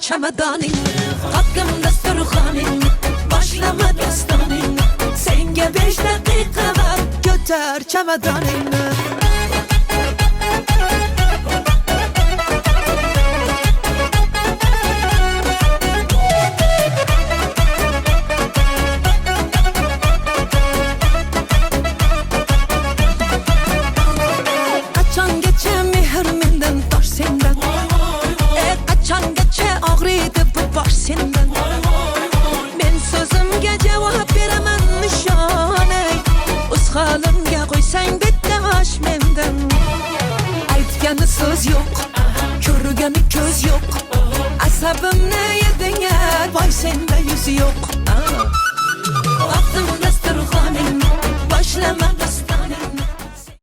çamadanın, kaptım dasturxanın, başlama dastanın. Senge 5 dakika var, götür çamadanın. Kaçan geçe mehir menden, taş senden. Kaçan geçe ağrıydı bu baş senden. Ben sözümge cevap veremem nişane. Uz halimge koysan bitti aş menden. Aytgani söz yok, körgeni göz yok. Asabimni yedin ya, vay sende yüzü yok. Baktım dasturxanın, başlama dasturxanın.